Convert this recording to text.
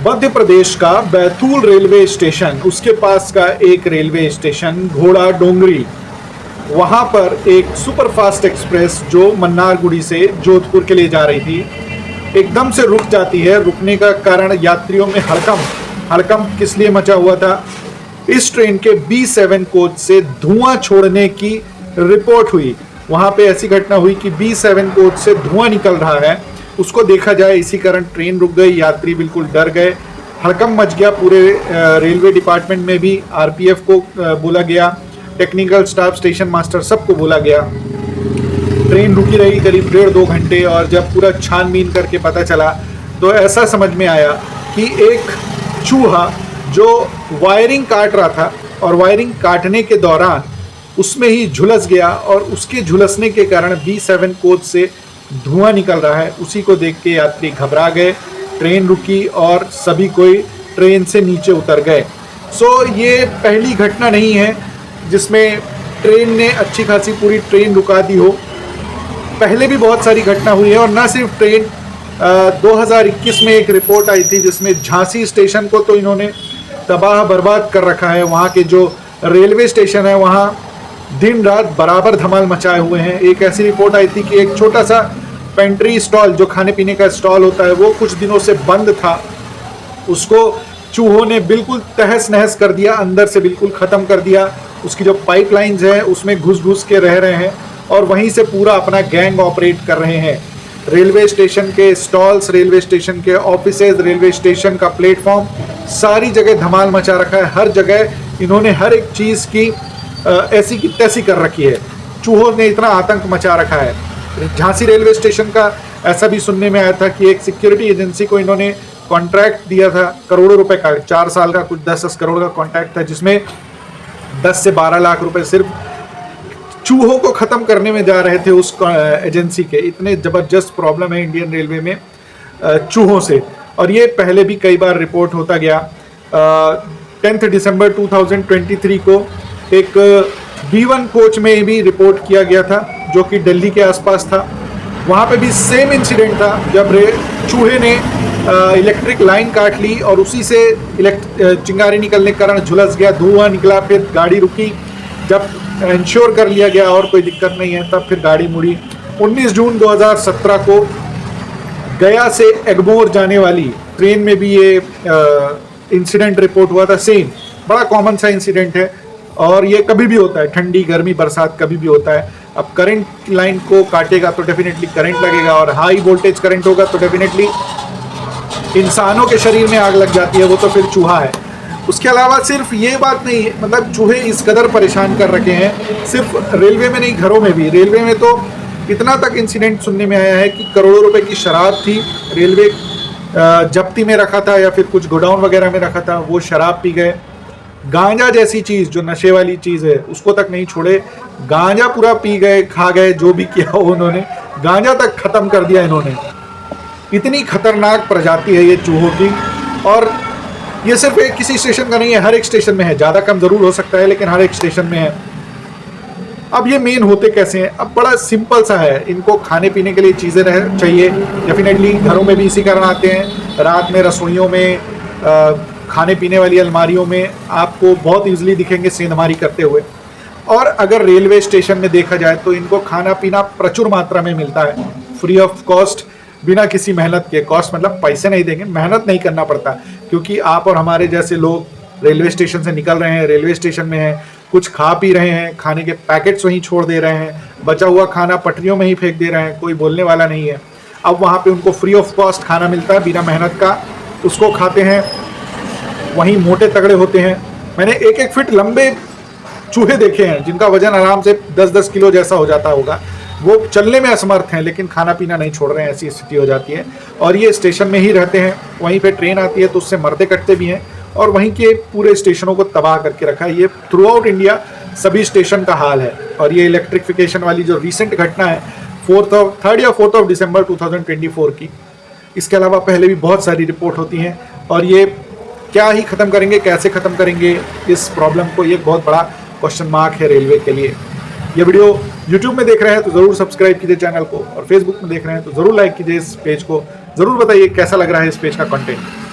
मध्य प्रदेश का Betul railway station, उसके पास का एक रेलवे स्टेशन घोड़ा डोंगरी, वहां पर एक सुपरफास्ट एक्सप्रेस जो मन्नारगुड़ी से जोधपुर के लिए जा रही थी एकदम से रुक जाती है। रुकने का कारण यात्रियों में हड़कंप किस लिए मचा हुआ था? इस ट्रेन के B7 कोच से धुआं छोड़ने की रिपोर्ट हुई। वहां पे ऐसी घटना हुई कि B7 कोच से धुआं निकल रहा है, उसको देखा जाए, इसी कारण ट्रेन रुक गई। यात्री बिल्कुल डर गए, हड़कंप मच गया। पूरे रेलवे डिपार्टमेंट में भी RPF को बोला गया, टेक्निकल स्टाफ, स्टेशन मास्टर, सबको बोला गया। ट्रेन रुकी रही करीब 1.5-2 घंटे और जब पूरा छानबीन करके पता चला तो ऐसा समझ में आया कि एक चूहा जो वायरिंग काट रहा था और वायरिंग काटने के दौरान उसमें ही झुलस गया और उसके झुलसने के कारण B7 कोच से धुआं निकल रहा है। उसी को देख के यात्री घबरा गए, ट्रेन रुकी और सभी कोई ट्रेन से नीचे उतर गए। ये पहली घटना नहीं है जिसमें ट्रेन ने अच्छी खासी पूरी ट्रेन रुका दी हो। पहले भी बहुत सारी घटना हुई है और ना सिर्फ ट्रेन। 2021 में एक रिपोर्ट आई थी जिसमें झांसी स्टेशन को तो इन्होंने तबाह बर्बाद कर रखा है। वहाँ के जो रेलवे स्टेशन है वहाँ दिन रात बराबर धमाल मचाए हुए हैं। एक ऐसी रिपोर्ट आई थी कि एक छोटा सा पेंट्री स्टॉल, जो खाने पीने का स्टॉल होता है, वो कुछ दिनों से बंद था। उसको चूहों ने बिल्कुल तहस नहस कर दिया, अंदर से बिल्कुल ख़त्म कर दिया। उसकी जो पाइपलाइंस है उसमें घुस के रह रहे हैं और वहीं से पूरा अपना गैंग ऑपरेट कर रहे हैं। रेलवे स्टेशन के स्टॉल्स, रेलवे स्टेशन के ऑफिसेज, रेलवे स्टेशन का प्लेटफॉर्म, सारी जगह धमाल मचा रखा है। हर जगह इन्होंने हर एक चीज़ की ऐसी की तैसी कर रखी है। चूहों ने इतना आतंक मचा रखा है। झांसी रेलवे स्टेशन का ऐसा भी सुनने में आया था कि एक सिक्योरिटी एजेंसी को इन्होंने कॉन्ट्रैक्ट दिया था करोड़ों रुपए का, 4 साल का कुछ 10 करोड़ का कॉन्ट्रैक्ट था, जिसमें 10 से 12 लाख रुपए सिर्फ चूहों को ख़त्म करने में जा रहे थे उस एजेंसी के। इतने ज़बरदस्त प्रॉब्लम है इंडियन रेलवे में चूहों से, और ये पहले भी कई बार रिपोर्ट होता गया। 10 दिसंबर 2023 को एक B1 कोच में भी रिपोर्ट किया गया था जो कि दिल्ली के आसपास था। वहाँ पे भी सेम इंसिडेंट था जब चूहे ने इलेक्ट्रिक लाइन काट ली और उसी से चिंगारी निकलने के कारण झुलस गया, धुआं निकला, फिर गाड़ी रुकी। जब इंश्योर कर लिया गया और कोई दिक्कत नहीं है तब फिर गाड़ी मुड़ी। 19 जून 2017 को गया से एग्मोर जाने वाली ट्रेन में भी ये इंसिडेंट रिपोर्ट हुआ था। सेम बड़ा कॉमन सा इंसिडेंट है और ये कभी भी होता है, ठंडी गर्मी बरसात कभी भी होता है। अब करंट लाइन को काटेगा तो डेफिनेटली करंट लगेगा और हाई वोल्टेज करंट होगा तो डेफिनेटली इंसानों के शरीर में आग लग जाती है, वो तो फिर चूहा है। उसके अलावा सिर्फ ये बात नहीं है, मतलब चूहे इस कदर परेशान कर रखे हैं, सिर्फ रेलवे में नहीं, घरों में भी। रेलवे में तो इतना तक इंसिडेंट सुनने में आया है कि करोड़ों रुपए की शराब थी, रेलवे जब्ती में रखा था या फिर कुछ गोडाउन वगैरह में रखा था, वो शराब पी गए। गांजा जैसी चीज़ जो नशे वाली चीज़ है उसको तक नहीं छोड़े, गांजा पूरा पी गए, खा गए, जो भी किया हो उन्होंने, गांजा तक ख़त्म कर दिया इन्होंने। इतनी खतरनाक प्रजाति है ये चूहों की, और ये सिर्फ एक किसी स्टेशन का नहीं है, हर एक स्टेशन में है। ज़्यादा कम ज़रूर हो सकता है लेकिन हर एक स्टेशन में है। अब ये मेन होते कैसे हैं? अब बड़ा सिंपल सा है, इनको खाने पीने के लिए चीज़ें चाहिए। डेफिनेटली घरों में भी इसी कारण आते हैं। रात में रसोइयों में, खाने पीने वाली अलमारियों में आपको बहुत ईजिली दिखेंगे सेंधमारी करते हुए। और अगर रेलवे स्टेशन में देखा जाए तो इनको खाना पीना प्रचुर मात्रा में मिलता है, फ्री ऑफ कॉस्ट, बिना किसी मेहनत के। कॉस्ट मतलब पैसे नहीं देंगे, मेहनत नहीं करना पड़ता, क्योंकि आप और हमारे जैसे लोग रेलवे स्टेशन से निकल रहे हैं, रेलवे स्टेशन में हैं, कुछ खा पी रहे हैं, खाने के पैकेट्स वहीं छोड़ दे रहे हैं, बचा हुआ खाना पटरियों में ही फेंक दे रहे हैं, कोई बोलने वाला नहीं है। अब वहाँ पे उनको फ्री ऑफ कॉस्ट खाना मिलता है बिना मेहनत का, उसको खाते हैं, वहीं मोटे तगड़े होते हैं। मैंने 1-1 फीट लंबे चूहे देखे हैं जिनका वजन आराम से 10-10 किलो जैसा हो जाता होगा। वो चलने में असमर्थ हैं लेकिन खाना पीना नहीं छोड़ रहे हैं, ऐसी स्थिति हो जाती है। और ये स्टेशन में ही रहते हैं, वहीं पे ट्रेन आती है तो उससे मरते कटते भी हैं और वहीं के पूरे स्टेशनों को तबाह करके रखा है। ये थ्रू आउट इंडिया सभी स्टेशन का हाल है। और ये इलेक्ट्रिफिकेशन वाली जो रिसेंट घटना है 3rd या 4th दिसंबर 2024 की, इसके अलावा पहले भी बहुत सारी रिपोर्ट होती हैं। और ये क्या ही ख़त्म करेंगे, कैसे ख़त्म करेंगे इस प्रॉब्लम को, ये बहुत बड़ा क्वेश्चन मार्क है रेलवे के लिए। ये वीडियो YouTube में देख रहे हैं तो ज़रूर सब्सक्राइब कीजिए चैनल को, और Facebook में देख रहे हैं तो ज़रूर लाइक कीजिए इस पेज को। ज़रूर बताइए कैसा लग रहा है इस पेज का कंटेंट।